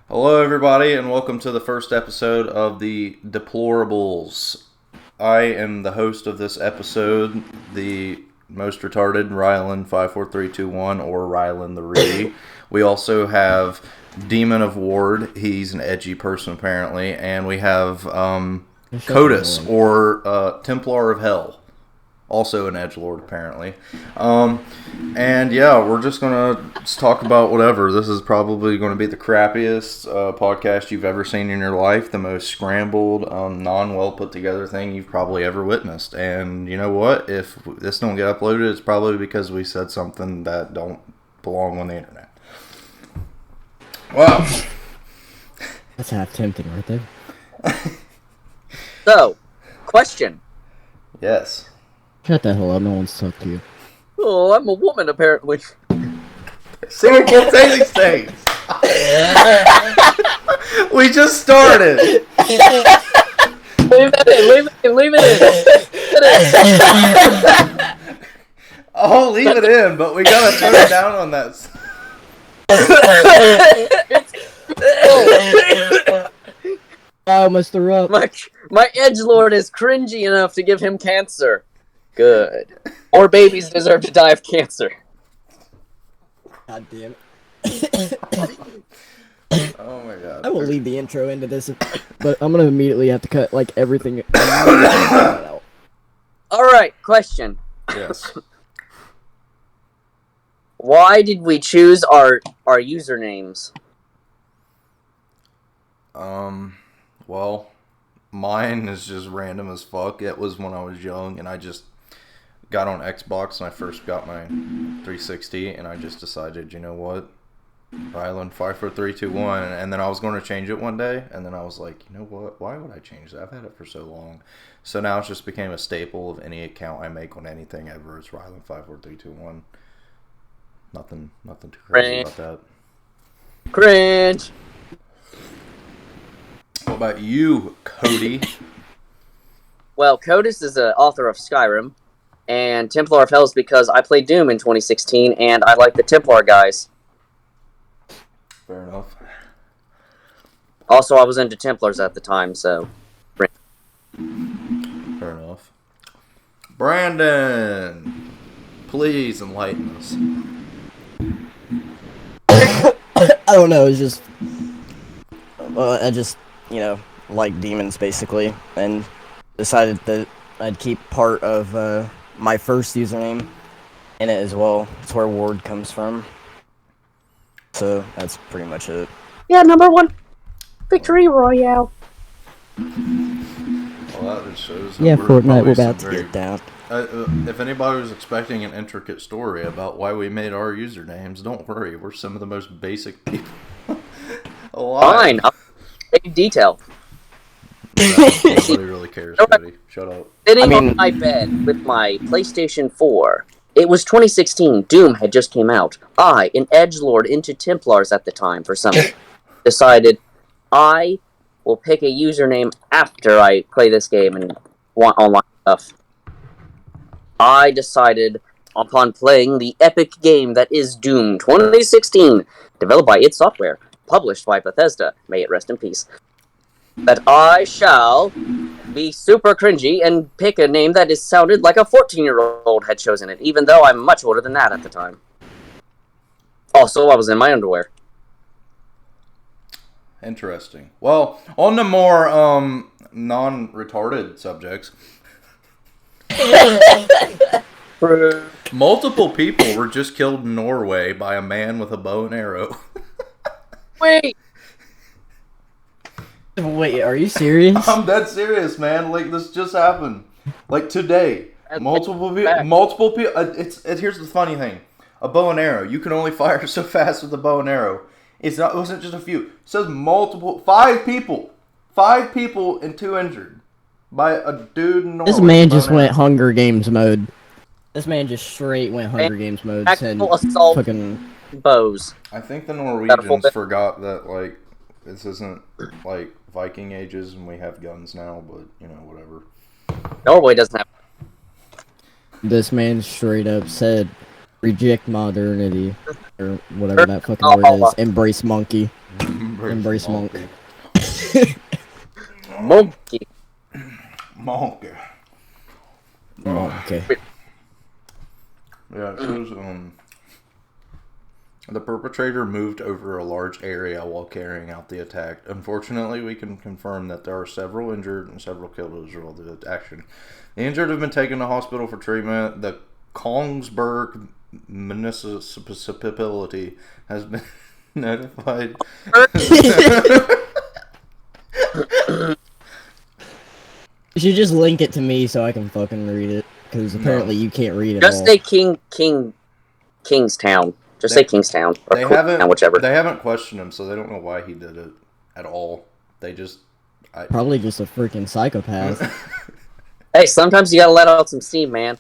Hello, everybody, and welcome to the first episode of the Deplorables. I am the host of this episode, the most retarded Rylan 54321, or Rylan the Rudy. We also have Demon of Ward. He's an edgy person, apparently. And we have Codus, or Templar of Hell. Also an edgelord, apparently. And yeah, we're just going to talk about whatever. This is probably going to be the crappiest podcast you've ever seen in your life. The most scrambled, non-well put together thing you've probably ever witnessed. And you know what? If this don't get uploaded, it's probably because we said something that don't belong on the internet. Wow. That's half tempting right there. So, question. Yes. Shut the hell up, no one's talked to you. Oh, I'm a woman, apparently. See, we can't say these things. We just started. Leave it in. Oh, leave it in, but we gotta turn it down on that. I almost threw up. My edgelord is cringy enough to give him cancer. Good. Or babies deserve to die of cancer. God damn it. Oh my god. I will leave the intro into this, but I'm gonna immediately have to cut, like, everything out. Alright, question. Yes. Why did we choose our usernames? Well, mine is just random as fuck. It was when I was young, and I just got on Xbox, and I first got my 360, and I just decided, you know what? Rylan 54321, and then I was going to change it one day, and then I was like, you know what? Why would I change that? I've had it for so long. So now it just became a staple of any account I make on anything ever. It's Rylan 54321. Nothing too crazy about that. Cringe. What about you, Cody? Well, Codus is the author of Skyrim, and Templar of Hell is because I played Doom in 2016, and I like the Templar guys. Fair enough. Also, I was into Templars at the time, so... Fair enough. Brandon, please enlighten us. I don't know, it's just... I just, like demons, basically, and decided that I'd keep part of, my first username in it as well. It's where Ward comes from. So, that's pretty much it. Yeah, number one. Victory Royale. Well, that just shows that Yeah, we're Fortnite, probably we're about some to get down. if anybody was expecting an intricate story about why we made our usernames, don't worry. We're some of the most basic people alive. Fine. I'll take detail. Nobody really cares, Cody. Shut up. Sitting on my bed with my PlayStation 4. It was 2016. Doom had just came out. I, an edgelord into Templars at the time for some decided I will pick a username after I play this game and want online stuff. I decided upon playing the epic game that is Doom 2016, developed by id Software, published by Bethesda, may it rest in peace, that I shall be super cringy and pick a name that is sounded like a 14-year-old had chosen it, even though I'm much older than that at the time. Also, I was in my underwear. Interesting. Well, on the more non-retarded subjects, multiple people were just killed in Norway by a man with a bow and arrow. Wait! Wait, are you serious? I'm dead serious, man. Like, this just happened. Like, today. Multiple people. Here's the funny thing. A bow and arrow. You can only fire so fast with a bow and arrow. It wasn't just a few. It says multiple. 5 people. 5 people and 2 injured. By a dude in Norway. This man just went Hunger Games mode. This man just straight went Hunger Games mode. Actual assault fucking bows. I think the Norwegians forgot that, like, this isn't, like, Viking ages and we have guns now, but, whatever. Norway doesn't have... This man straight up said, reject modernity, or whatever that fucking word is, embrace monkey. Embrace monk. Monkey. Monkey. Okay. Yeah, it says, the perpetrator moved over a large area while carrying out the attack. Unfortunately, we can confirm that there are several injured and several killed as a result of the action. The injured have been taken to hospital for treatment. The Kongsberg municipality has been notified. You should just link it to me so I can fucking read it, because apparently you can't read it. Just say Kingstown. Just say Kingstown or Queenstown, whichever. They haven't questioned him, so they don't know why he did it at all. They just probably just a freaking psychopath. Hey, sometimes you gotta let out some steam, man.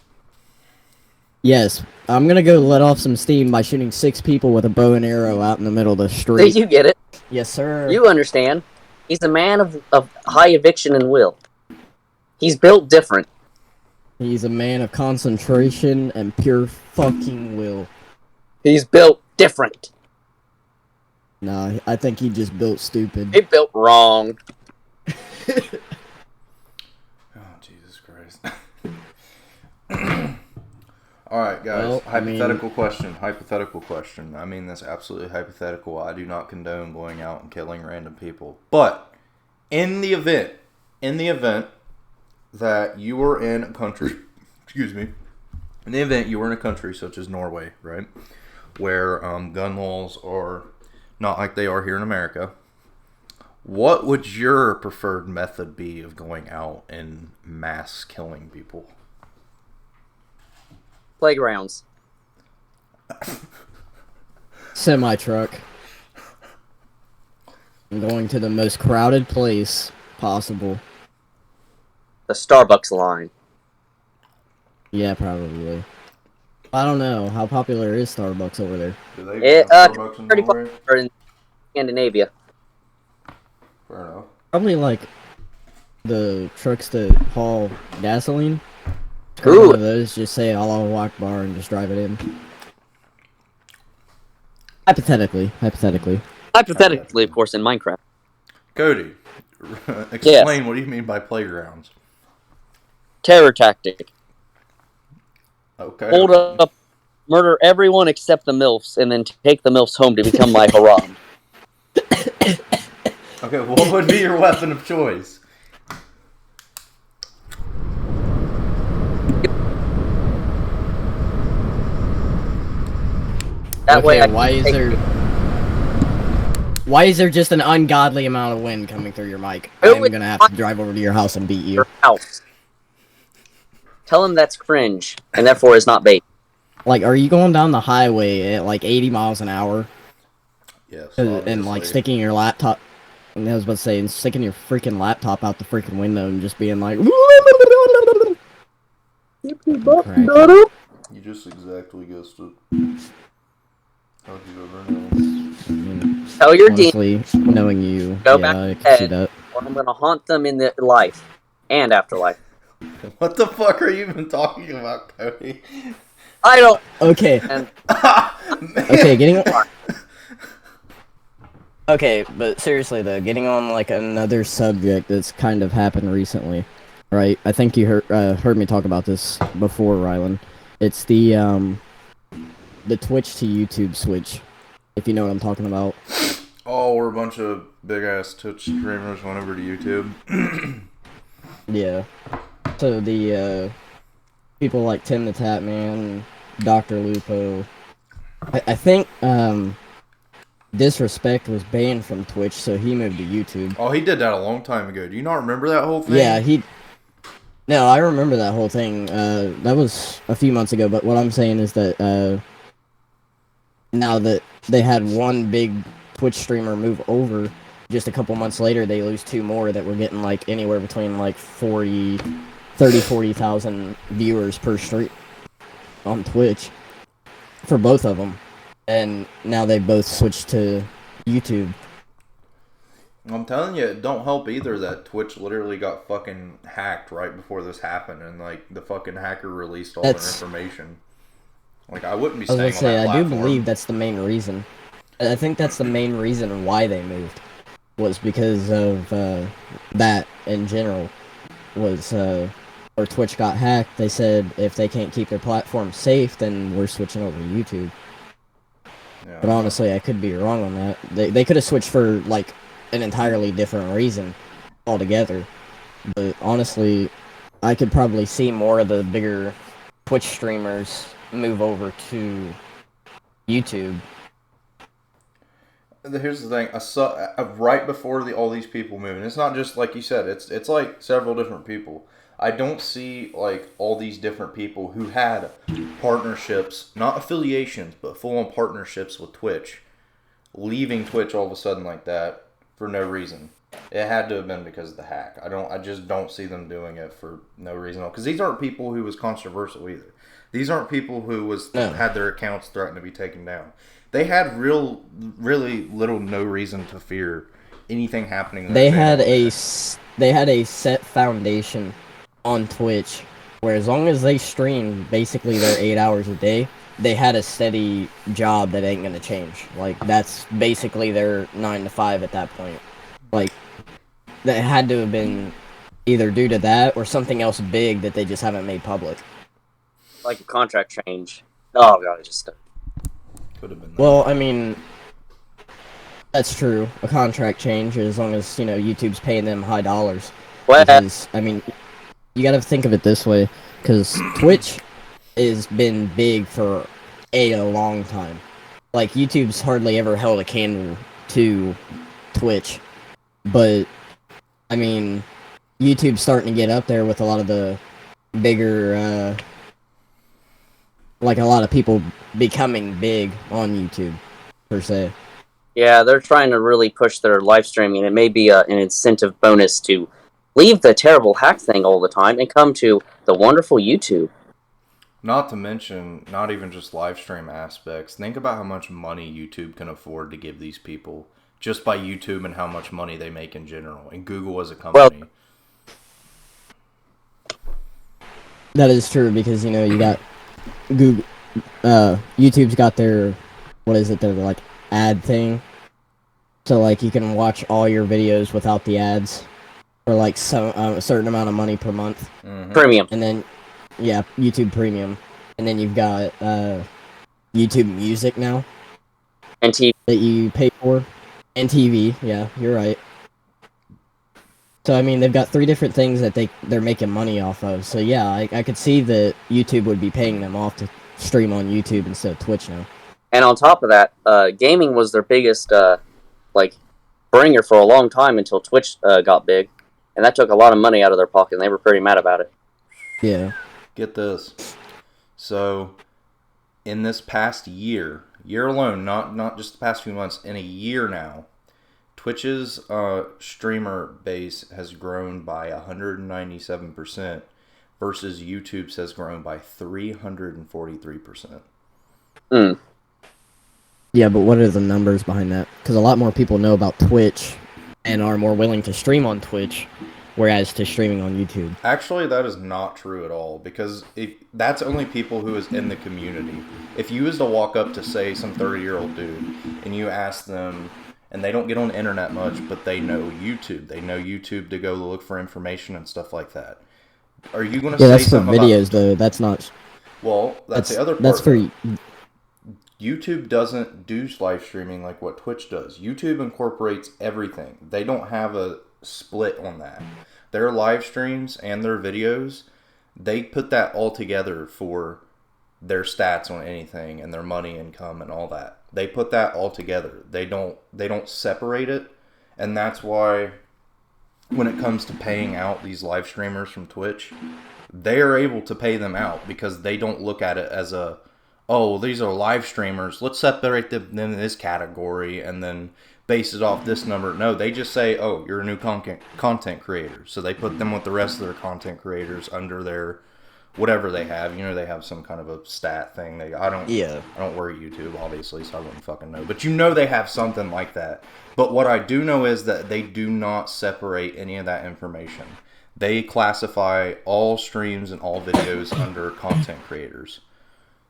Yes, I'm gonna go let off some steam by shooting 6 people with a bow and arrow out in the middle of the street. You get it? Yes, sir. You understand. He's a man of high eviction and will. He's built different. He's a man of concentration and pure fucking will. He's built different. Nah, I think he just built stupid. He built wrong. Oh, Jesus Christ. Alright, guys. Well, hypothetical question. I mean this absolutely hypothetical. I do not condone going out and killing random people. But, in the event that you were in a country, in the event you were in a country such as Norway, right, where gun laws are not like they are here in America, what would your preferred method be of going out and mass killing people? Playgrounds. Semi-truck. I'm going to the most crowded place possible. The Starbucks line. Yeah, probably. I don't know. How popular is Starbucks over there? Do they have Starbucks in pretty Norway? popular in Scandinavia. Fair enough. Probably like the trucks that haul gasoline. Ooh. One of those, just say Allahu Akbar and just drive it in. Hypothetically, of course, in Minecraft. Cody, explain what do you mean by playgrounds? Terror tactic. Okay. Hold up, murder everyone except the MILFs, and then take the MILFs home to become my haram. Okay, what would be your weapon of choice? That way, why is there just an ungodly amount of wind coming through your mic? I'm gonna have to drive over to your house and beat you. Your house. Tell him that's cringe, and therefore is not bait. Like, are you going down the highway at like 80 miles an hour? Yes. And like sticking your laptop, and I was about to say, and sticking your freaking laptop out the freaking window and just being like, you just exactly guessed it. How'd you ever know? Tell your honestly, knowing you, go yeah, back I to can see bed, that. or I'm gonna haunt them in the life and afterlife. What the fuck are you even talking about, Cody? I don't. Okay. Okay, getting. Okay, but seriously though, getting on like another subject that's kind of happened recently, right? I think you heard me talk about this before, Rylan. It's the Twitch to YouTube switch, if you know what I'm talking about. Oh, we're a bunch of big ass Twitch streamers went over to YouTube. Yeah. So the people like Tim the Tatman, Dr. Lupo. I think Disrespect was banned from Twitch, so he moved to YouTube. Oh, he did that a long time ago. Do you not remember that whole thing? Yeah, No, I remember that whole thing. That was a few months ago, but what I'm saying is that now that they had one big Twitch streamer move over, just a couple months later, they lose 2 more that were getting like anywhere between like 40,000 viewers per stream on Twitch for both of them. And now they both switched to YouTube. I'm telling you, it don't help either that Twitch literally got fucking hacked right before this happened, and like the fucking hacker released all their information. Like, I wouldn't be staying on that platform. I do believe that's the main reason. I think that's the main reason why they moved. was because of that in general. Was or Twitch got hacked. They said if they can't keep their platform safe, then we're switching over to YouTube. Yeah, But honestly, I could be wrong on that. They could have switched for like an entirely different reason altogether. But honestly, I could probably see more of the bigger Twitch streamers move over to YouTube. here's the thing. I saw right before all these people moving. It's not just like you said. It's like several different people. I don't see like all these different people who had partnerships, not affiliations, but full on partnerships with Twitch, leaving Twitch all of a sudden like that for no reason. It had to have been because of the hack. I just don't see them doing it for no reason. Because these aren't people who was controversial either. These aren't people who had their accounts threatened to be taken down. They had really little no reason to fear anything happening. They had a set foundation on Twitch, where as long as they streamed basically their 8 hours a day, they had a steady job that ain't gonna change. Like that's basically their 9 to 5 at that point. Like that had to have been either due to that or something else big that they just haven't made public. Like a contract change. Oh god, it just could have been that. Well, I mean, that's true. A contract change, as long as YouTube's paying them high dollars. well, Because, I mean, you gotta think of it this way, because Twitch has been big for a long time. Like, YouTube's hardly ever held a candle to Twitch, but, I mean, YouTube's starting to get up there with a lot of the bigger, like a lot of people becoming big on YouTube, per se. yeah, they're trying to really push their live streaming. It may be an incentive bonus to leave the terrible hack thing all the time and come to the wonderful YouTube. Not to mention, not even just live stream aspects. Think about how much money YouTube can afford to give these people just by YouTube and how much money they make in general. And Google as a company. Well, that is true because you got Google, YouTube's got their their like ad thing, so like you can watch all your videos without the ads for like a certain amount of money per month. Mm-hmm. Premium. And then YouTube Premium, and then you've got YouTube Music now And TV. that you pay for, and TV. Yeah, you're right. So I mean, they've got 3 different things that they're making money off of. So yeah, I could see that YouTube would be paying them off to stream on YouTube instead of Twitch now. And on top of that, gaming was their biggest bringer for a long time until Twitch got big, and that took a lot of money out of their pocket, and they were pretty mad about it. Yeah. Get this. So, in this past year alone, not just the past few months, in a year now, Twitch's streamer base has grown by 197% versus YouTube's has grown by 343%. Mm. Yeah, but what are the numbers behind that? Because a lot more people know about Twitch and are more willing to stream on Twitch, whereas to streaming on YouTube. Actually, that is not true at all, because that's only people who is in the community. If you was to walk up to, say, some 30-year-old dude, and you ask them, and they don't get on the internet much, but they know YouTube. They know YouTube to go look for information and stuff like that. Are you going to say something about... Yeah, that's for videos, though. That's not... Well, that's the other part. That's for... YouTube doesn't do live streaming like what Twitch does. YouTube incorporates everything. They don't have a split on that. Their live streams and their videos, they put that all together for their stats on anything and their money income and all that. They put that all together. They don't separate it, and that's why when it comes to paying out these live streamers from Twitch, they are able to pay them out because they don't look at it as a, oh, these are live streamers, let's separate them in this category and then base it off this number. No, they just say, oh, you're a new content creator. So they put them with the rest of their content creators under their whatever they have. They have some kind of a stat thing. I don't work at YouTube, obviously, so I wouldn't fucking know. But they have something like that. But what I do know is that they do not separate any of that information. They classify all streams and all videos under content creators.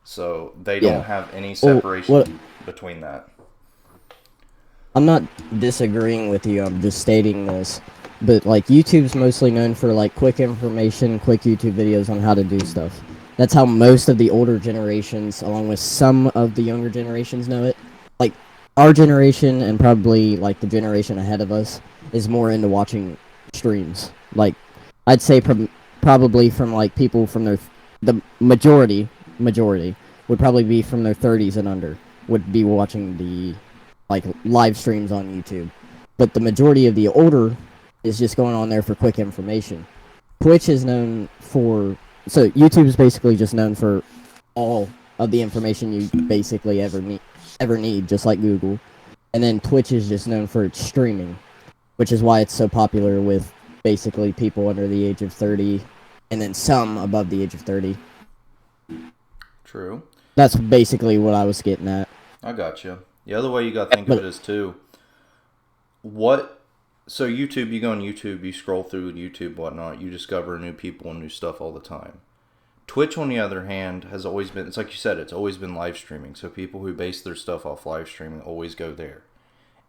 So they don't have any separation between that. I'm not disagreeing with you. I'm just stating this. But like YouTube's mostly known for like quick information, quick YouTube videos on how to do stuff. That's how most of the older generations, along with some of the younger generations, know it. Like our generation and probably like the generation ahead of us is more into watching streams. Like I'd say probably from like people from the majority would probably be from their 30s and under would be watching the like live streams on YouTube. But the majority of the older is just going on there for quick information. Twitch is known for YouTube is basically just known for all of the information you basically ever need, just like Google. And then Twitch is just known for its streaming, which is why it's so popular with basically people under the age of 30 and then some above the age of 30. True. That's basically what I was getting at. I got you. The other way you got to think of it is too. So YouTube, you go on YouTube, you scroll through YouTube, whatnot, you discover new people and new stuff all the time. Twitch, on the other hand, has always been, it's like you said, it's always been live streaming. So people who base their stuff off live streaming always go there.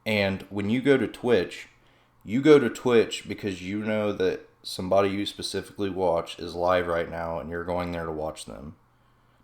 And when you go to Twitch because you know that somebody you specifically watch is live right now and you're going there to watch them.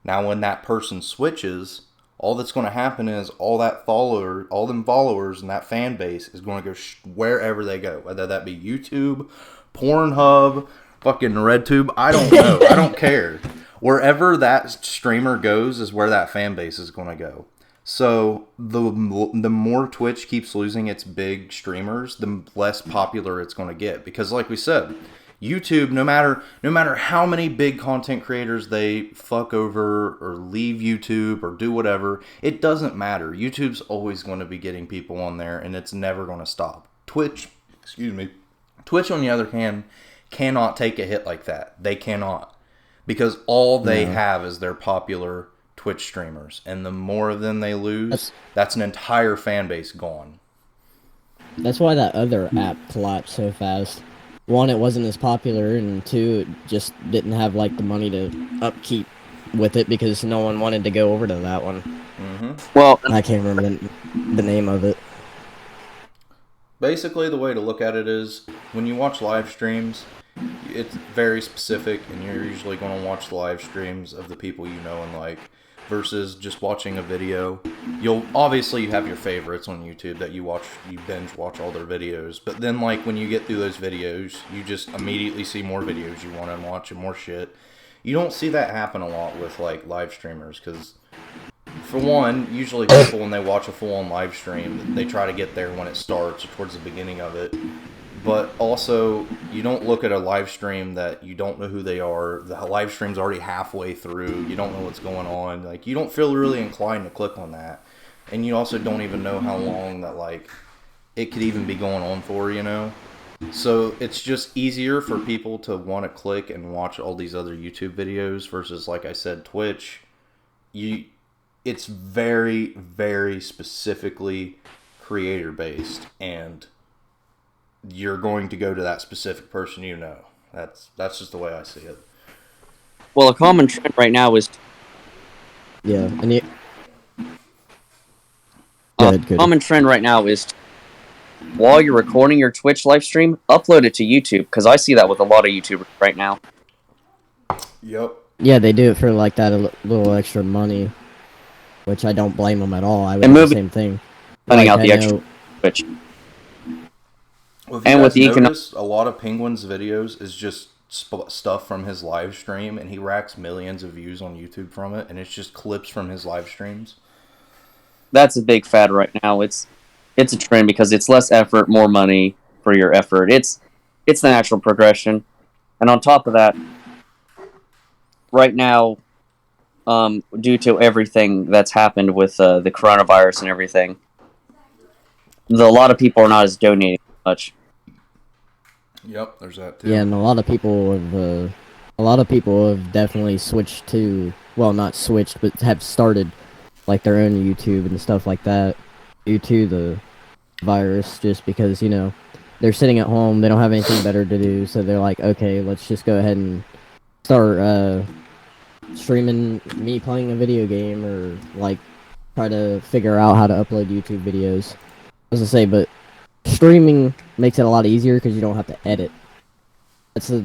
Now, when that person switches, all that's going to happen is all them followers and that fan base is going to go wherever they go, whether that be YouTube, Pornhub, fucking RedTube. I don't know. I don't care. Wherever that streamer goes is where that fan base is going to go. So the more Twitch keeps losing its big streamers, the less popular it's going to get. Because like we said, YouTube, no matter how many big content creators they fuck over or leave YouTube or do whatever, it doesn't matter. YouTube's always going to be getting people on there, and it's never going to stop. Twitch, on the other hand, cannot take a hit like that. They cannot. Because all they have is their popular Twitch streamers. And the more of them they lose, that's an entire fan base gone. That's why that other app collapsed so fast. One, it wasn't as popular, and two, it just didn't have like the money to upkeep with it because no one wanted to go over to that one. Mm-hmm. Well, I can't remember the name of it. Basically, the way to look at it is when you watch live streams, it's very specific, and you're usually going to watch the live streams of the people you know and like, versus just watching a video. You have your favorites on YouTube that you binge watch all their videos, but then like when you get through those videos, you just immediately see more videos you want to watch and more shit. You don't see that happen a lot with like live streamers, because for one, usually people when they watch a full-on live stream, they try to get there when it starts or towards the beginning of it. But also, you don't look at a live stream that you don't know who they are. The live stream's already halfway through. You don't know what's going on. Like, you don't feel really inclined to click on that. And you also don't even know how long that, like, it could even be going on for, you know? So, it's just easier for people to want to click and watch all these other YouTube videos versus, like I said, Twitch. It's very, very specifically creator-based, and you're going to go to that specific person you know. That's just the way I see it. Well, a common trend right now is... Yeah, and you... common trend right now is while you're recording your Twitch live stream, upload it to YouTube, because I see that with a lot of YouTubers right now. Yep. Yeah, they do it for like that little extra money, which I don't blame them at all. I would And do the same thing. Finding out the extra Twitch. Well, if you guys notice, a lot of Penguin's videos is just stuff from his live stream, and he racks millions of views on YouTube from it, and it's just clips from his live streams. That's a big fad right now. It's a trend because it's less effort, more money for your effort. It's the natural progression. And on top of that, right now, due to everything that's happened with the coronavirus and everything, a lot of people are not as donating much. Yep, there's that too. Yeah, and a lot of people have definitely switched to, well, not switched, but have started like their own YouTube and stuff like that due to the virus, just because, you know, they're sitting at home, they don't have anything better to do, so they're like, okay, let's just go ahead and start streaming me playing a video game, or like try to figure out how to upload YouTube videos. was gonna say, but streaming makes it a lot easier because you don't have to edit. That's a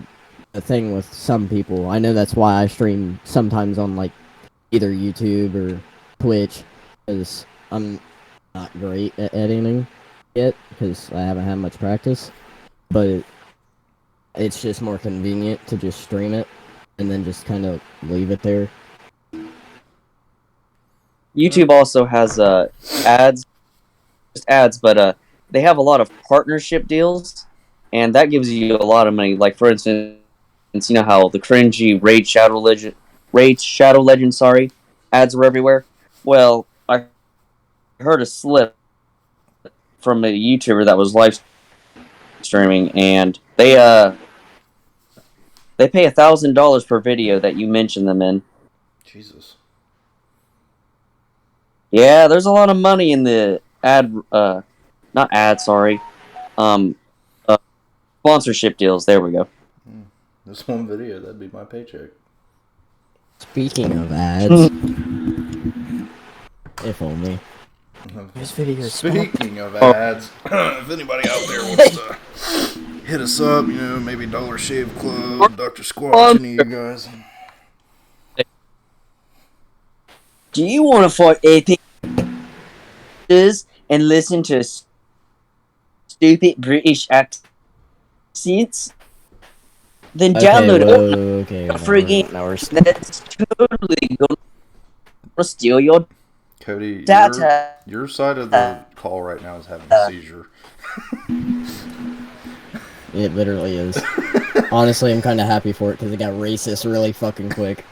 thing with some people. I know that's why I stream sometimes on like either YouTube or Twitch, because I'm not great at editing yet because I haven't had much practice. But it's just more convenient to just stream it and then just kind of leave it there. YouTube also has ads, just ads, but they have a lot of partnership deals, and that gives you a lot of money. Like for instance, you know how the cringy Raid Shadow Legend, sorry, ads were everywhere. Well, I heard a slip from a YouTuber that was live streaming, and they pay $1,000 per video that you mention them in. Jesus. Yeah, there's a lot of money in the not ad, sorry, sponsorship deals. There we go. This one video, that'd be my paycheck. Speaking of ads, if only. This video is Speaking of ads, if anybody out there wants to hit us up, maybe Dollar Shave Club, Dr. Squatch, any of you guys. Do you want to fight epic and listen to stupid British accents? Then download Okay, a free game now we're that's totally gonna steal your Cody, data. your side of the call right now is having a seizure. It literally is. Honestly, I'm kind of happy for it because it got racist really fucking quick.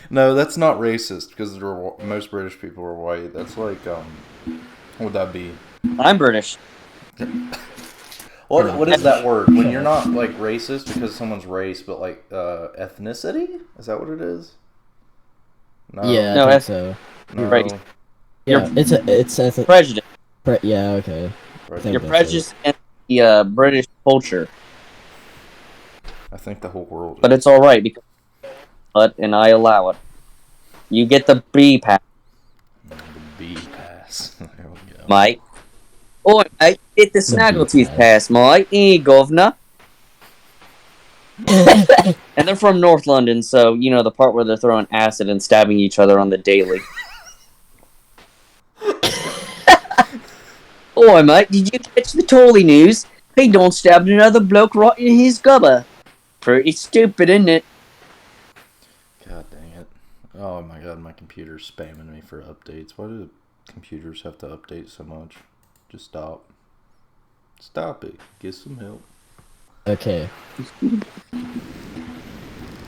No, that's not racist because most British people are white. That's like, what would that be? I'm British. What is that word? When you're not like racist because of someone's race, but like ethnicity? Is that what it is? No. Yeah, No, I think so. No. Right. Yeah, it's Prejudice. yeah, okay. Right. Think You're that's prejudiced against the British culture, I think the whole world. but it's all right because, and I allow it. You get the B pass, The B pass. There we go. mate. Oh, mate, get the Snaggletooth pass, mate. Here, governor. And they're from North London, so you know the part where they're throwing acid and stabbing each other on the daily. Oi, mate, did you catch the Tory news? He done stabbed another bloke right in his gubber. Pretty stupid, isn't it? God dang it. Oh my god, my computer's spamming me for updates. Why do computers have to update so much? Just stop. Stop it. Get some help. Okay.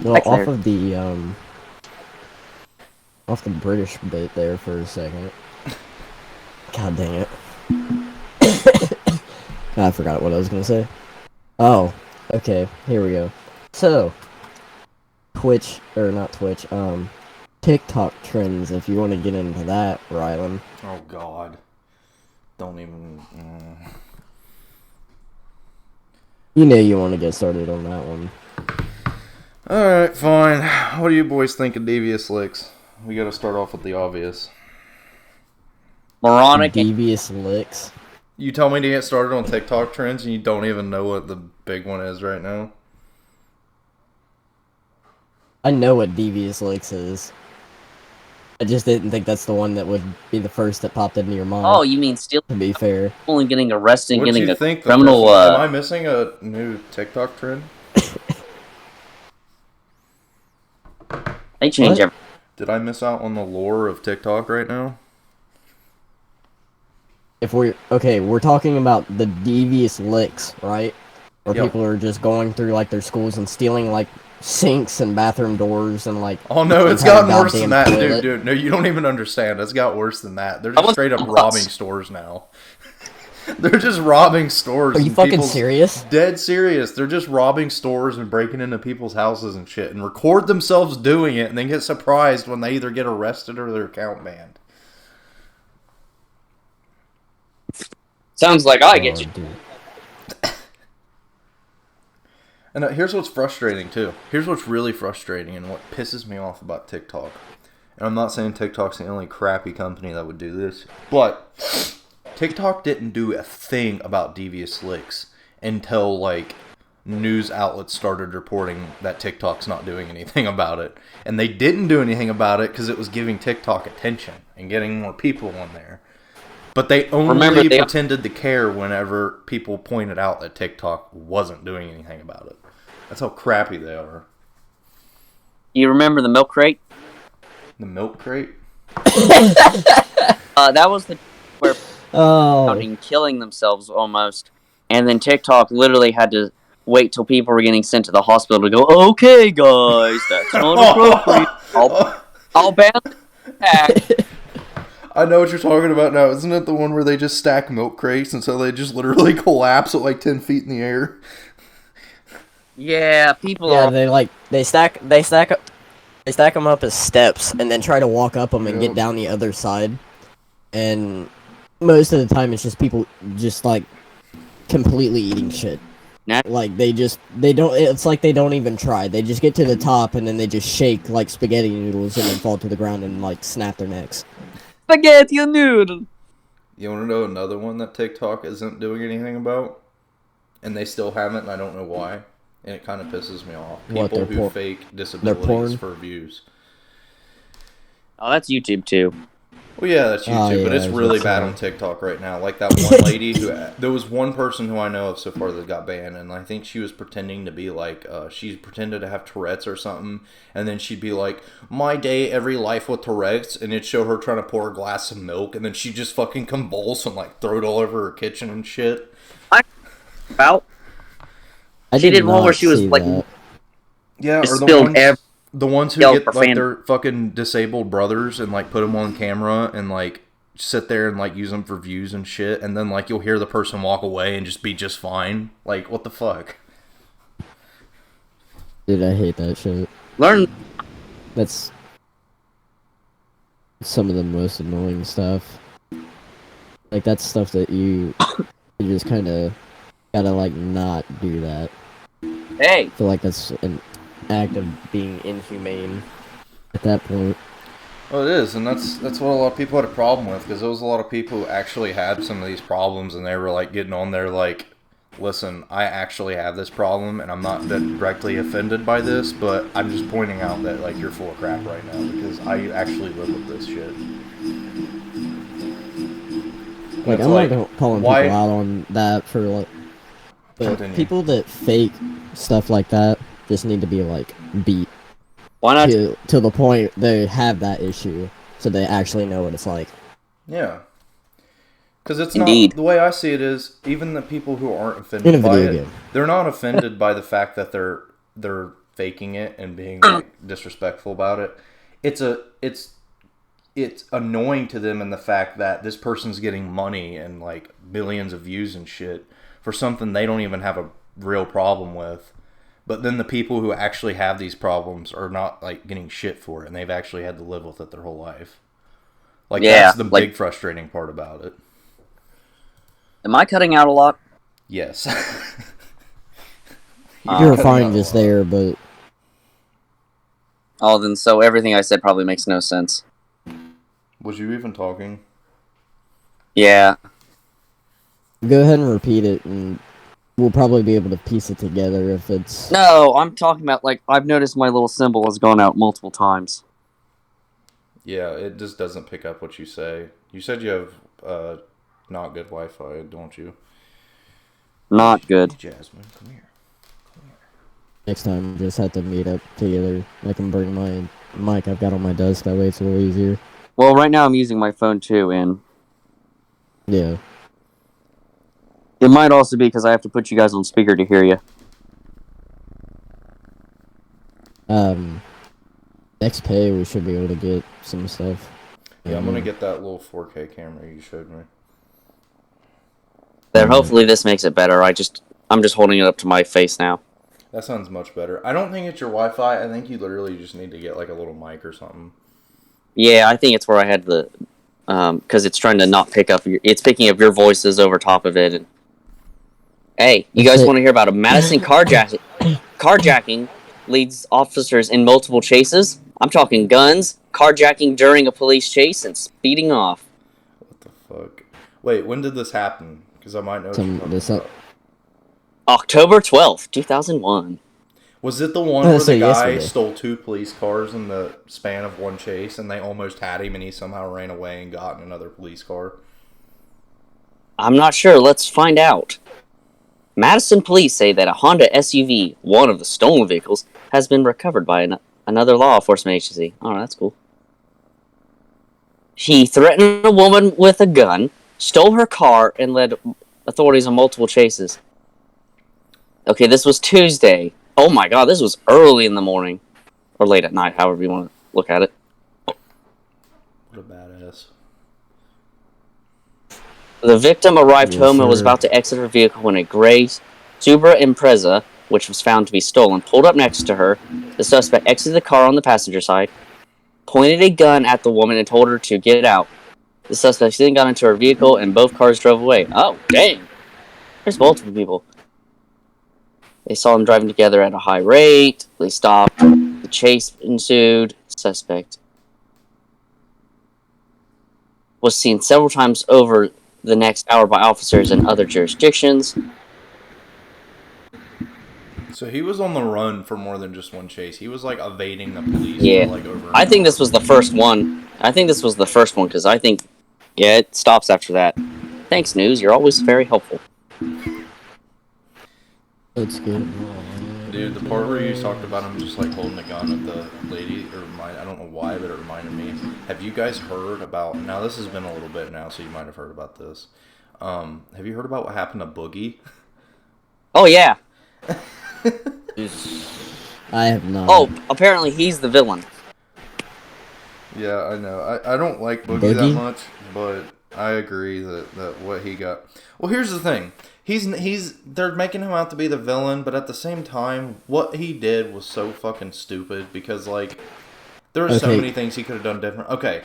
Well, Back off there. of the British bit there for a second. God dang it. I forgot what I was gonna say. Oh, okay, here we go. So, TikTok trends, if you want to get into that, Rylan. Oh god. Don't even... You know you want to get started on that one. Alright, fine. What do you boys think of devious licks? We gotta start off with the obvious. Moronic. Devious licks. You tell me to get started on TikTok trends and you don't even know what the big one is right now? I know what devious licks is. I just didn't think that's the one that would be the first that popped into your mind. Oh, you mean stealing To be fair. and getting arrested and What do getting you a think? criminal? Am I missing a new TikTok trend? They change What? everything. Did I miss out on the lore of TikTok right now? We're talking about the devious licks, right? Where Yep. people are just going through like their schools and stealing like sinks and bathroom doors and like. Oh no, it's entire gotten worse than that, goddamn toilet. dude. No, you don't even understand. It's got worse than that. They're That just was straight up us. robbing stores now. They're just robbing stores. Are you and fucking people's- serious? Dead serious. They're just robbing stores and breaking into people's houses and shit, and record themselves doing it, and then get surprised when they either get arrested or their account banned. Sounds like I get you. Dude. And here's what's frustrating too. Here's what's really frustrating and what pisses me off about TikTok. And I'm not saying TikTok's the only crappy company that would do this, but TikTok didn't do a thing about devious licks until like news outlets started reporting that TikTok's not doing anything about it. And they didn't do anything about it because it was giving TikTok attention and getting more people on there. But they only pretended to care whenever people pointed out that TikTok wasn't doing anything about it. That's how crappy they are. You remember the milk crate? The milk crate? That was the where killing themselves almost, and then TikTok literally had to wait till people were getting sent to the hospital to go, okay, guys, that's not appropriate. I'll ban that. I know what you're talking about now. Isn't it the one where they just stack milk crates and so they just literally collapse at like 10 feet in the air? Yeah, people. Yeah, they stack them up as steps and then try to walk up them and get down the other side. And most of the time, it's just people just like completely eating shit. Like it's like they don't even try. They just get to the top and then they just shake like spaghetti noodles and then fall to the ground and like snap their necks. Spaghetti noodle. You want to know another one that TikTok isn't doing anything about? And they still haven't, and I don't know why. And it kind of pisses me off. People who fake disabilities for views. Oh, that's YouTube too. Well, yeah, that's YouTube, but it's really bad on TikTok right now. Like that one lady there was one person who I know of so far that got banned, and I think she was pretending to be like, she pretended to have Tourette's or something, and then she'd be like, my day, every life with Tourette's, and it'd show her trying to pour a glass of milk, and then she'd just fucking convulse and like throw it all over her kitchen and shit. She did one where she was like, yeah, or the ones who get like their fucking disabled brothers and like put them on camera and like sit there and like use them for views and shit, and then like you'll hear the person walk away and just be just fine. Like, what the fuck? Dude, I hate that shit. That's some of the most annoying stuff. Like, that's stuff that you just kind of gotta like not do that. Hey! I feel like that's an act of being inhumane at that point. Well, it is, and that's what a lot of people had a problem with, because there was a lot of people who actually had some of these problems, and they were like getting on there like, listen, I actually have this problem, and I'm not directly offended by this, but I'm just pointing out that like you're full of crap right now, because I actually live with this shit. Like, I'm not calling people out on that for like, but people that fake stuff like that just need to be like beat. Why not? To the point they have that issue, so they actually know what it's like. Yeah. Because it's not, the way I see it is, even the people who aren't offended by it, they're not offended by the fact that they're faking it and being like, disrespectful about it. It's annoying to them in the fact that this person's getting money and like billions of views and shit for something they don't even have a real problem with. But then the people who actually have these problems are not like getting shit for it, and they've actually had to live with it their whole life. Like, that's the big frustrating part about it. Am I cutting out a lot? Yes. You're fine just there, but... Oh, then so everything I said probably makes no sense. Was you even talking? Yeah. Go ahead and repeat it, and we'll probably be able to piece it together if it's... No, I'm talking about, like, I've noticed my little symbol has gone out multiple times. Yeah, it just doesn't pick up what you say. You said you have not good Wi-Fi, don't you? Not good. Jasmine, come here. Next time, just have to meet up together. I can bring my mic I've got on my desk, that way it's a little easier. Well, right now I'm using my phone too, and... Yeah. It might also be because I have to put you guys on speaker to hear you. Next pay, we should be able to get some stuff. Yeah, I'm gonna get that little 4K camera you showed me. There, hopefully this makes it better. I'm just holding it up to my face now. That sounds much better. I don't think it's your Wi-Fi. I think you literally just need to get like a little mic or something. Yeah, I think it's where I had the... because it's trying to not pick up... It's picking up your voices over top of it. And... Hey, you guys want to hear about a Madison carjacking leads officers in multiple chases? I'm talking guns, carjacking during a police chase, and speeding off. What the fuck? Wait, when did this happen? Because I might know what you're talking about. October 12th, 2001. Was it the one where the guy yesterday. stole 2 police cars in the span of one chase, and they almost had him, and he somehow ran away and got in another police car? I'm not sure. Let's find out. Madison police say that a Honda SUV, one of the stolen vehicles, has been recovered by another law enforcement agency. Oh, that's cool. He threatened a woman with a gun, stole her car, and led authorities on multiple chases. Okay, this was Tuesday. Oh my god, this was early in the morning. Or late at night, however you want to look at it. What a badass. The victim arrived Yes, home and was sir. about to exit her vehicle when a gray Subaru Impreza, which was found to be stolen, pulled up next to her. The suspect exited the car on the passenger side, pointed a gun at the woman, and told her to get out. The suspect then got into her vehicle, and both cars drove away. Oh, dang! There's multiple people. They saw them driving together at a high rate. They stopped. The chase ensued. The suspect was seen several times over the next hour by officers in other jurisdictions. So he was on the run for more than just one chase. He was like evading the police. Yeah. For, like, over. I think this was the first one. Because I think, yeah, it stops after that. Thanks, News. You're always very helpful. Let's get Dude, the part where you talked about him just like holding a gun at the lady, I don't know why, but it reminded me. Have you guys heard about? Now this has been a little bit now, so you might have heard about this. Have you heard about what happened to Boogie? Oh, yeah. I have not. Oh, apparently he's the villain. Yeah, I know. I don't like Boogie that much, but I agree that what he got. Well, here's the thing. They're making him out to be the villain, but at the same time, what he did was so fucking stupid because, like, there are so many things he could have done different. Okay,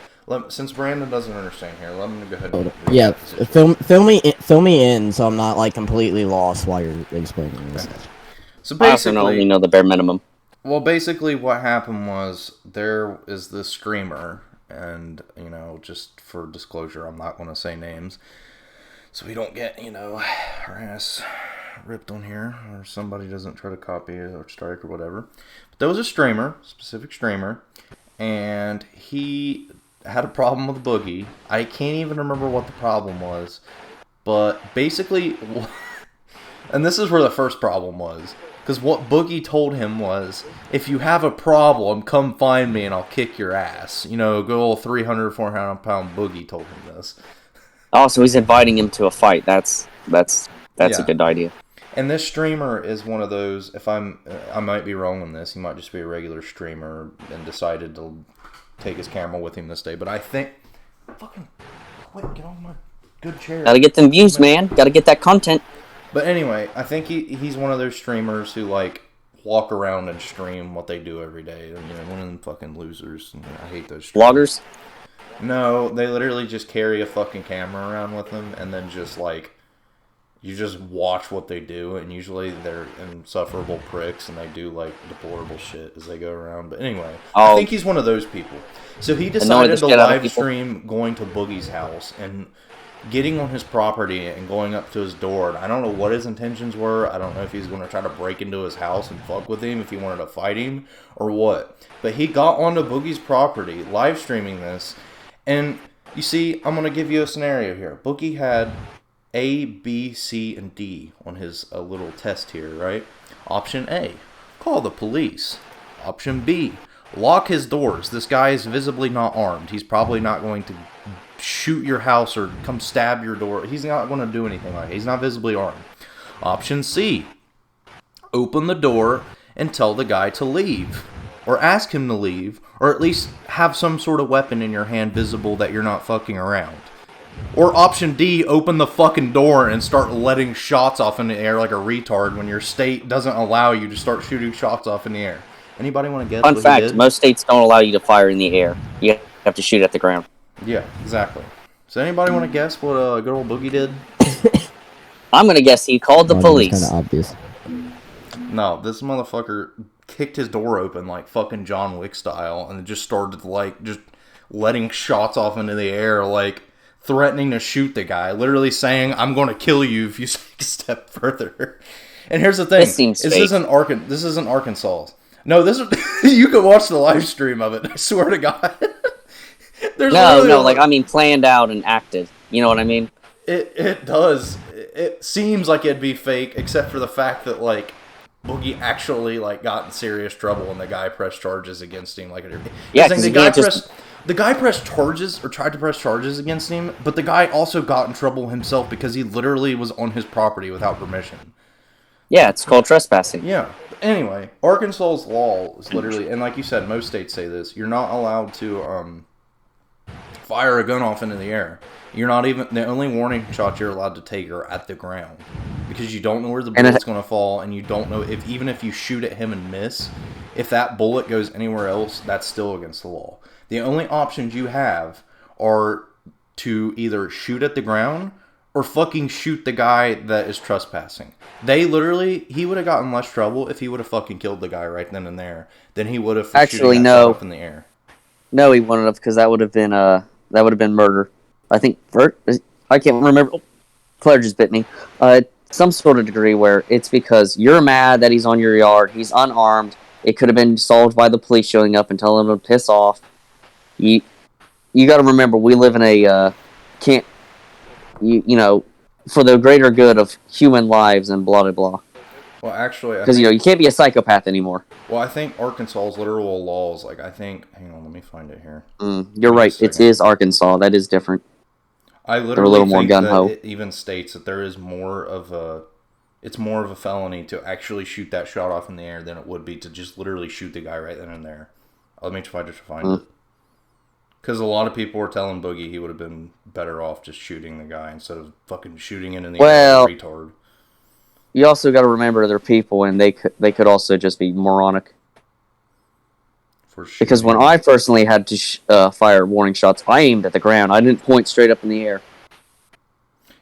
since Brandon doesn't understand here, let me go ahead and Yeah, fill me in so I'm not like completely lost while you're explaining this. So I also only know the bare minimum. Well, basically what happened was there is this screamer, and, just for disclosure, I'm not going to say names, so we don't get, our ass ripped on here, or somebody doesn't try to copy it or strike or whatever. But there was a specific streamer, and he had a problem with Boogie. I can't even remember what the problem was, but basically, and this is where the first problem was, because what Boogie told him was, if you have a problem, come find me and I'll kick your ass. Good old 300, 400 pound Boogie told him this. Oh, so he's inviting him to a fight. That's a good idea. And this streamer is one of those, I might be wrong on this, he might just be a regular streamer and decided to take his camera with him this day, but I think, fucking, quit, get on my good chair. Gotta get them views, man. Gotta get that content. But anyway, I think he's one of those streamers who, like, walk around and stream what they do every day. One of them fucking losers. I hate those streamers. Vloggers? No, they literally just carry a fucking camera around with them, and then just, like, you just watch what they do, and usually they're insufferable pricks, and they do, like, deplorable shit as they go around. But anyway, I think he's one of those people. So he decided to live stream going to Boogie's house, and getting on his property and going up to his door. And I don't know what his intentions were. I don't know if he's going to try to break into his house and fuck with him, if he wanted to fight him or what. But he got onto Boogie's property, live streaming this. And you see, I'm going to give you a scenario here. Boogie had A, B, C, and D on his little test here, right? Option A, call the police. Option B, lock his doors. This guy is visibly not armed. He's probably not going to shoot your house or come stab your door. He's not going to do anything like that. He's not visibly armed. Option C, open the door and tell the guy to leave, or ask him to leave, or at least have some sort of weapon in your hand visible that you're not fucking around. Or option D, open the fucking door and start letting shots off in the air like a retard when your state doesn't allow you to start shooting shots off in the air. Anybody want to guess? Fun fact, most states don't allow you to fire in the air. You have to shoot at the ground. Yeah, exactly. So anybody want to guess what good old Boogie did? I'm going to guess he called the police. Kind of obvious. No, this motherfucker kicked his door open like fucking John Wick style and just started like just letting shots off into the air like threatening to shoot the guy, literally saying, "I'm going to kill you if you take a step further." And here's the thing: This seems fake. This isn't Arkansas. No, this is. You can watch the live stream of it. I swear to God. Like I mean, planned out and acted. You know what I mean? It does. It seems like it'd be fake, except for the fact that like Boogie actually like got in serious trouble and the guy pressed charges against him. Yeah, the guy pressed charges or tried to press charges against him, but the guy also got in trouble himself because he literally was on his property without permission. Yeah, it's called trespassing. Yeah. Anyway, Arkansas's law is literally, and like you said, most states say this: you're not allowed to fire a gun off into the air. You're not even, the only warning shots you're allowed to take are at the ground, because you don't know where the bullet's going to fall, and you don't know if, even if you shoot at him and miss, if that bullet goes anywhere else, that's still against the law. The only options you have are to either shoot at the ground or fucking shoot the guy that is trespassing. He would have gotten less trouble if he would have fucking killed the guy right then and there than he would have for shooting that shot up in the air. No, he wouldn't have, because that would have been murder. I think I can't remember. Oh, Claire just bit me. Some sort of degree where it's because you're mad that he's on your yard. He's unarmed. It could have been solved by the police showing up and telling him to piss off. You got to remember, we live in a for the greater good of human lives and blah blah blah. Well, actually, because you can't be a psychopath anymore. Well, I think Arkansas's literal laws, hang on, let me find it here. You're right. It is Arkansas. That is different. I literally think that it even states that there is more of a felony to actually shoot that shot off in the air than it would be to just literally shoot the guy right then and there. Let me try to find it. Because a lot of people were telling Boogie he would have been better off just shooting the guy instead of fucking shooting it in the air like a retard. You also got to remember they're people, and they could also just be moronic. Because when I personally had to fire warning shots, I aimed at the ground. I didn't point straight up in the air.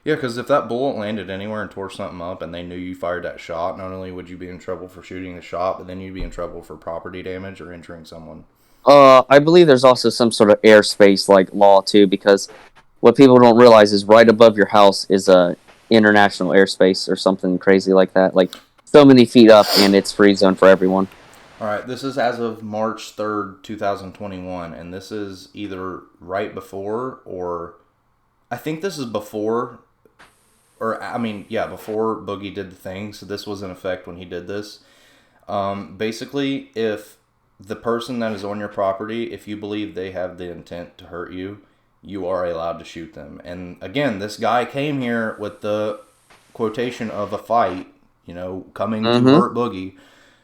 Yeah, because if that bullet landed anywhere and tore something up, and they knew you fired that shot, not only would you be in trouble for shooting the shot, but then you'd be in trouble for property damage or injuring someone. I believe there's also some sort of airspace law too, because what people don't realize is right above your house is a international airspace or something crazy like that, like so many feet up, and it's free zone for everyone. All right, this is as of March 3rd, 2021, and this is either right before or I think this is before, or before Boogie did the thing, so this was in effect when he did this. Basically, if the person that is on your property, if you believe they have the intent to hurt you, you are allowed to shoot them. And again, this guy came here with the quotation of a fight, coming to hurt Boogie.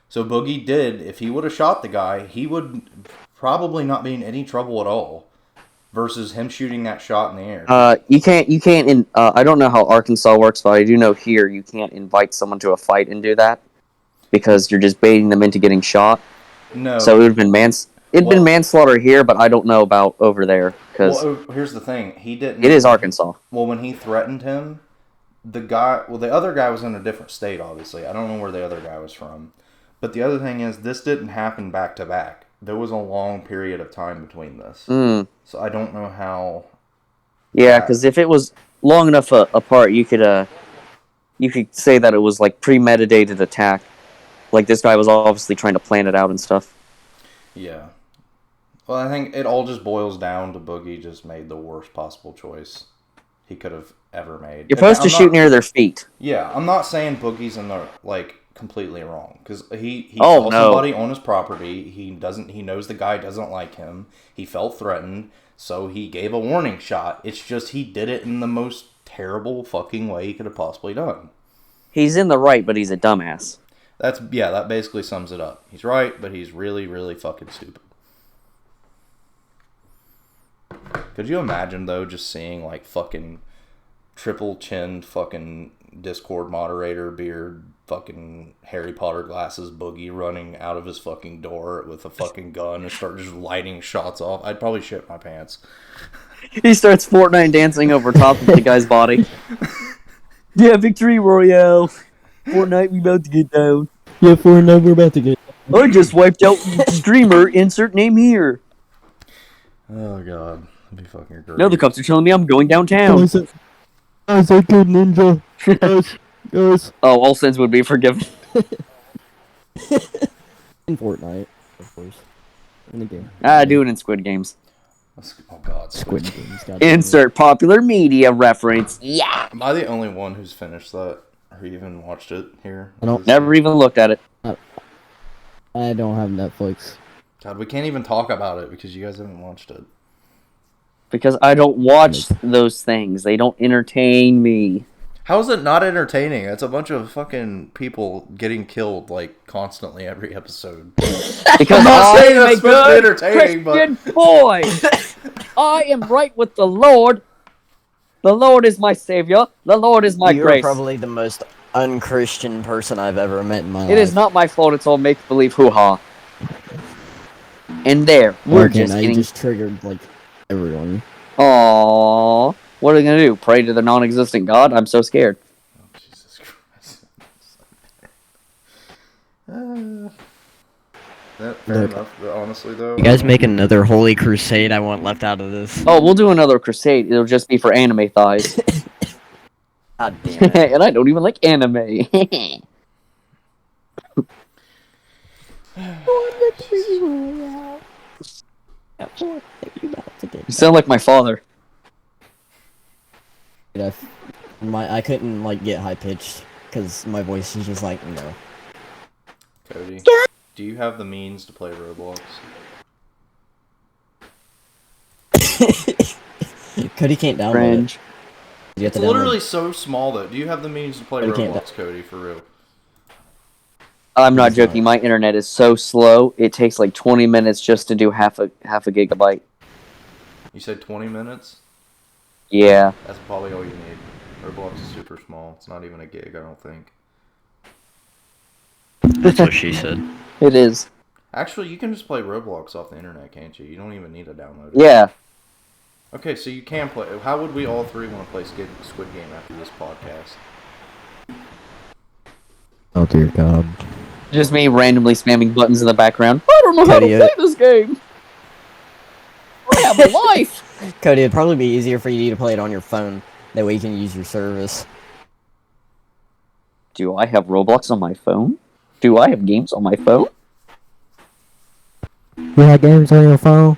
So Boogie did, if he would have shot the guy, he would probably not be in any trouble at all, versus him shooting that shot in the air. You can't, I don't know how Arkansas works, but I do know here you can't invite someone to a fight and do that, because you're just baiting them into getting shot. No. So it would have been been manslaughter here, but I don't know about over there, because here's the thing, he didn't. It is Arkansas. Well, when he threatened him, the other guy was in a different state, obviously. I don't know where the other guy was from. But the other thing is, this didn't happen back to back. There was a long period of time between this. So I don't know how. Yeah, because if it was long enough apart, you could say that it was like premeditated attack. Like this guy was obviously trying to plan it out and stuff. Yeah. Well, I think it all just boils down to Boogie just made the worst possible choice he could have ever made. You're supposed to shoot near their feet. Yeah, I'm not saying Boogie's in the completely wrong, because he saw somebody on his property. He knows the guy doesn't like him. He felt threatened, so he gave a warning shot. It's just he did it in the most terrible fucking way he could have possibly done. He's in the right, but he's a dumbass. That basically sums it up. He's right, but he's really, really fucking stupid. Could you imagine, though, just seeing, fucking triple-chinned fucking Discord moderator beard, fucking Harry Potter glasses Boogie running out of his fucking door with a fucking gun and start just lighting shots off? I'd probably shit my pants. He starts Fortnite dancing over top of the guy's body. Yeah, victory royale. Fortnite, we about to get down. Yeah, Fortnite, we're about to get down. I just wiped out streamer, insert name here. Oh, God. That'd be fucking great. No, the cops are telling me I'm going downtown. Guys, I killed Ninja. Guys. Oh, all sins would be forgiven. In Fortnite, of course. In the game. Do it in Squid Games. Oh god, Squid Games. Insert popular media reference. Yeah. Am I the only one who's finished that or even watched it here? I don't- Never even looked at it. I don't have Netflix. God, we can't even talk about it because you guys haven't watched it. Because I don't watch those things. They don't entertain me. How is it not entertaining? It's a bunch of fucking people getting killed like constantly every episode. Because I'm not I saying am that's a supposed to be good entertaining, but Christian boy. I am right with the Lord. The Lord is my savior. The Lord is my You're grace. probably the most unchristian person I've ever met in my life. It is not my fault. It's all make-believe hoo-ha. And there, we're just I getting... just triggered, like, everyone. Aww. What are they gonna do? Pray to the non-existent God? I'm so scared. oh, Jesus Christ. Fair Look. enough. But honestly, though, You guys make another holy crusade I want left out of this. Oh, we'll do another crusade. It'll just be for anime thighs. God damn it. And I don't even like anime. You sound like my father. I couldn't, like, get high-pitched, because my voice is just like, no. Cody, do you have the means to play Roblox? Cody can't download Cringe. it. You have It's to download literally so small, though. Do you have the means to play Cody can't Roblox, Cody, for real? I'm not It's not. joking. My internet is so slow. It takes like 20 minutes just to do half a gigabyte. You said 20 minutes? Yeah. That's probably all you need. Roblox is super small. It's not even a gig, I don't think. That's what she said. It is. Actually, you can just play Roblox off the internet, can't you? You don't even need to download it. Yeah. Okay, so you can play. How would we all three want to play Squid Game after this podcast? Oh dear God. Just me randomly spamming buttons in the background. I don't know how to Cody, play this game. I have a life. Cody, it'd probably be easier for you to play it on your phone. That way you can use your service. Do I have Roblox on my phone? Do I have games on my phone? You have games on your phone?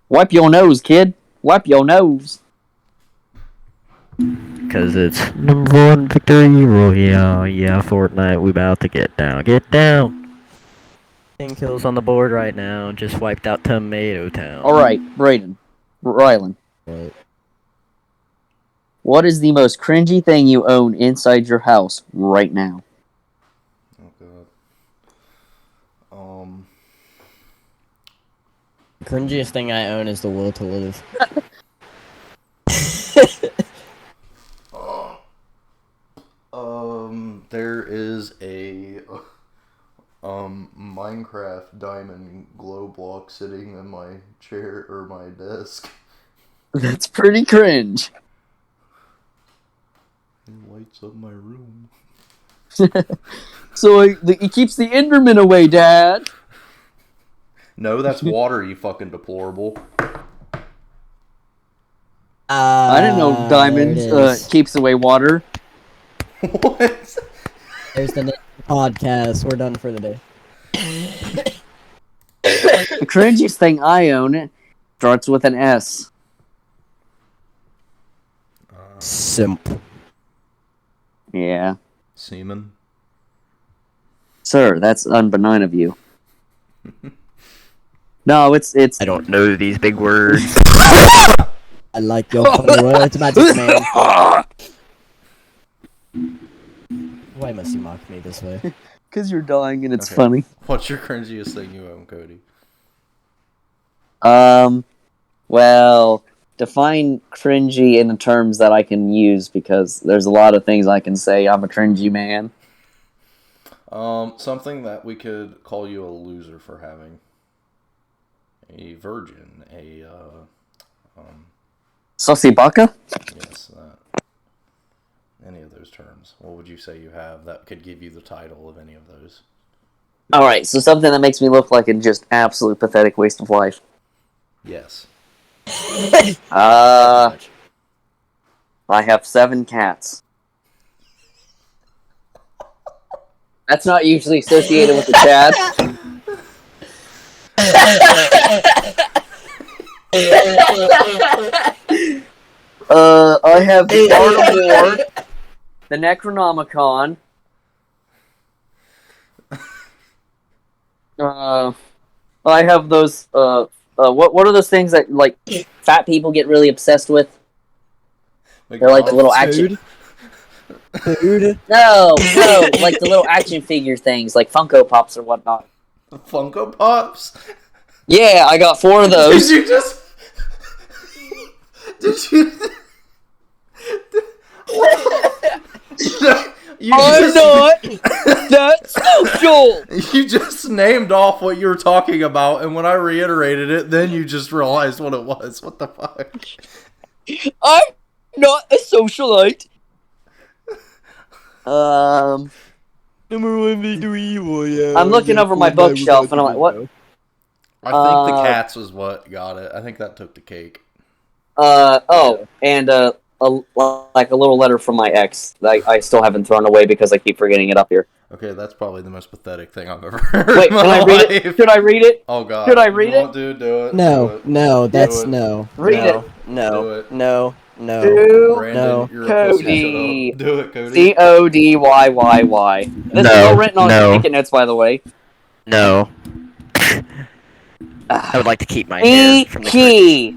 Wipe your nose, kid. Wipe your nose. Cause it's number one victory royale. Yeah, Fortnite, we about to get down. Get down! 10 kills on the board right now. Just wiped out Tomato Town. Alright, Brayden. Rylan. Right. What is the most cringy thing you own inside your house right now? Oh god. The cringiest thing I own is the will to live. There is a Minecraft diamond glow block sitting in my chair or my desk. That's pretty cringe. It lights up my room. So it keeps the Enderman away, Dad. No, that's water, you fucking deplorable. I didn't know diamonds keeps away water. What? There's the name of the podcast. We're done for the day. The cringiest thing I own starts with an S. Simp. Yeah. Semen. Sir, that's unbenign of you. No, it's I don't know these big words. I like your funny words, Magic Man. Why must you mock me this way? because you're dying and it's Okay. funny. What's your cringiest thing you own, Cody? Well, define cringy in the terms that I can use because there's a lot of things I can say. I'm a cringy man. Something that we could call you a loser for having. A virgin, Sussy baka? yes, any of those terms. What would you say you have that could give you the title of any of those? Alright, so something that makes me look like a just absolute pathetic waste of life. Yes. I have 7 cats. That's not usually associated with the Chad. I have the Art of War, the Necronomicon. I have those. What are those things that like fat people get really obsessed with? They're like the little action. Food? No, like the little action figure things, like Funko Pops or whatnot. Funko Pops? Yeah, I got 4 of those. Did you just... Did you... I'm not that social! You just named off what you were talking about, and when I reiterated it, then you just realized what it was. What the fuck? I'm not a socialite. Number 1 victory royale. I'm looking over my bookshelf and I'm like, what? I think the cats was what got it. I think that took the cake. And like a little letter from my ex that I still haven't thrown away because I keep forgetting it up here. Okay, that's probably the most pathetic thing I've ever heard. Wait, can I read it? Should I read it? Oh god. Should I read it? Do it. No, that's no. Read no, it. No, Do it. no, Do no. Brandon, No. you're a pussy. Cody. Shut up. Do it, Cody. Codyyyy. This is all written on ticket notes, by the way. No. I would like to keep my hair from the Key.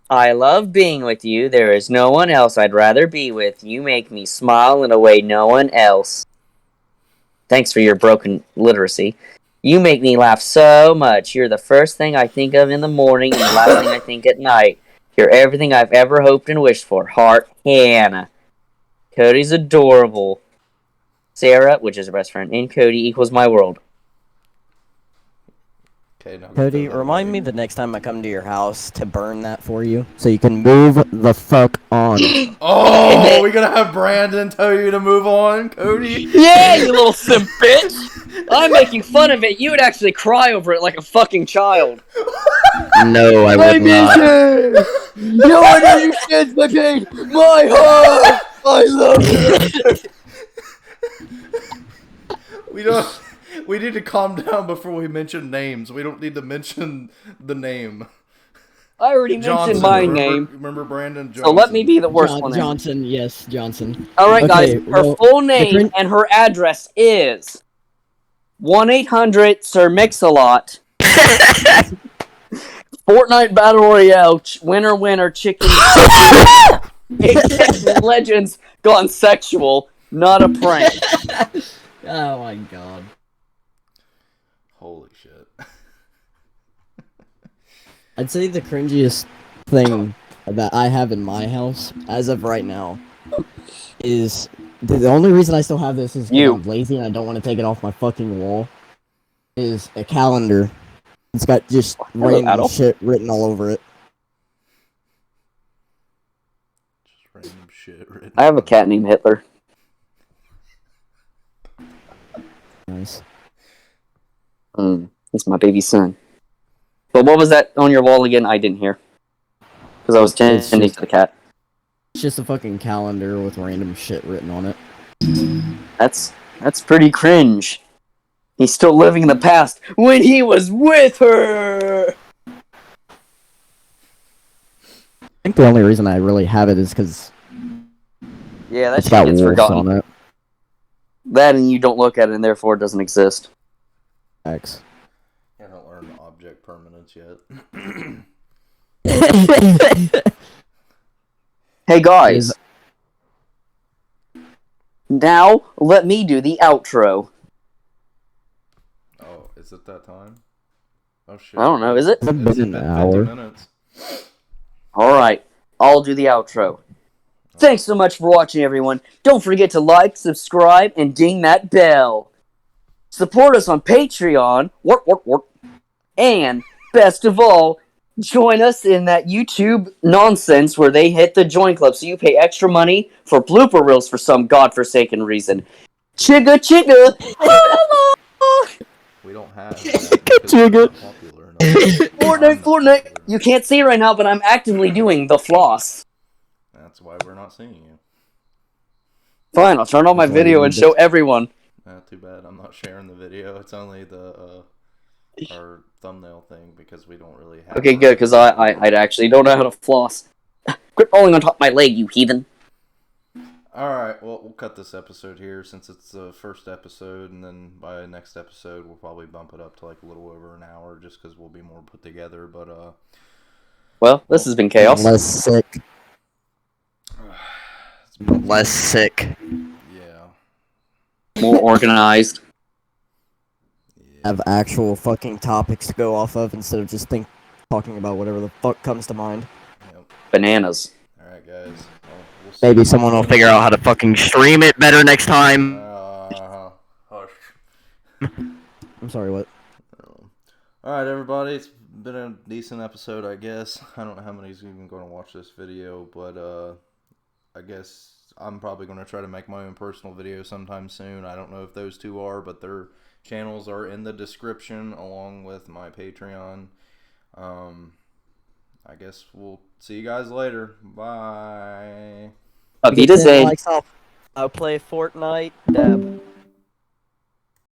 I love being with you. There is no one else I'd rather be with. You make me smile in a way no one else. Thanks for your broken literacy. You make me laugh so much. You're the first thing I think of in the morning and the last thing I think at night. You're everything I've ever hoped and wished for. Heart, Hannah. Cody's adorable. Sarah, which is her best friend, and Cody equals my world. Okay, now Cody, remind me the next time I come to your house to burn that for you, so you can move the fuck on. Oh, we gonna have Brandon tell you to move on, Cody? Yeah, you little simp bitch! I'm making fun of it. You would actually cry over it like a fucking child. No, I would not. No one understands my pain. My heart. I love you. We need to calm down before we mention names. We don't need to mention the name. I already mentioned my name. Remember Brandon Johnson? So let me be the worst one. Johnson, yes, Johnson. Alright, Okay, guys. Her full name and her address is 1-800 Sir Mix-a-Lot. Fortnite Battle Royale. Winner, chicken. Apex Legends gone sexual. Not a prank. Oh my god. Holy shit. I'd say the cringiest thing that I have in my house, as of right now, is... The only reason I still have this is because I'm lazy and I don't want to take it off my fucking wall. Is a calendar. It's got just random shit written all over it. Just random shit written. I have a cat named Hitler. Nice. It's my baby son. But what was that on your wall again? I didn't hear. Because I was tending to the cat. It's just a fucking calendar with random shit written on it. That's pretty cringe. He's still living in the past when he was with her! I think the only reason I really have it is because Yeah, that it's shit got gets wolves forgotten. on it. That and you don't look at it and therefore it doesn't exist. X. I haven't learned object permanence yet. Hey guys. Now, let me do the outro. Oh, is it that time? Oh shit. I don't know, is it? It's been an hour. 50 minutes. Alright, I'll do the outro. Thanks so much for watching, everyone. Don't forget to like, subscribe, and ding that bell. Support us on Patreon. And, best of all, join us in that YouTube nonsense where they hit the join club so you pay extra money for blooper reels for some godforsaken reason. Chigga chigga! We don't have that because it's not popular Fortnite. You can't see right now, but I'm actively doing the floss. That's why we're not seeing you. Fine, I'll turn on my video and show everyone. Too bad I'm not sharing the video. It's only our thumbnail thing because we don't really have. Okay, good, because I actually don't know how to floss. Quit rolling on top of my leg, you heathen. Alright, well, we'll cut this episode here since it's the first episode, and then by next episode, we'll probably bump it up to like a little over an hour just because we'll be more put together, but, Well, this has been chaos. Less sick. Less sick. Yeah. More organized. Have actual fucking topics to go off of instead of just talking about whatever the fuck comes to mind. Yep. Bananas. Alright, guys. Well, we'll see. Maybe someone will figure out how to fucking stream it better next time. Hush. I'm sorry, what? Alright, everybody. It's been a decent episode, I guess. I don't know how many's even going to watch this video, but, I guess I'm probably going to try to make my own personal video sometime soon. I don't know if those two are, but their channels are in the description along with my Patreon. I guess we'll see you guys later. Bye. Auf Wiedersehen. I'll play Fortnite. Dab.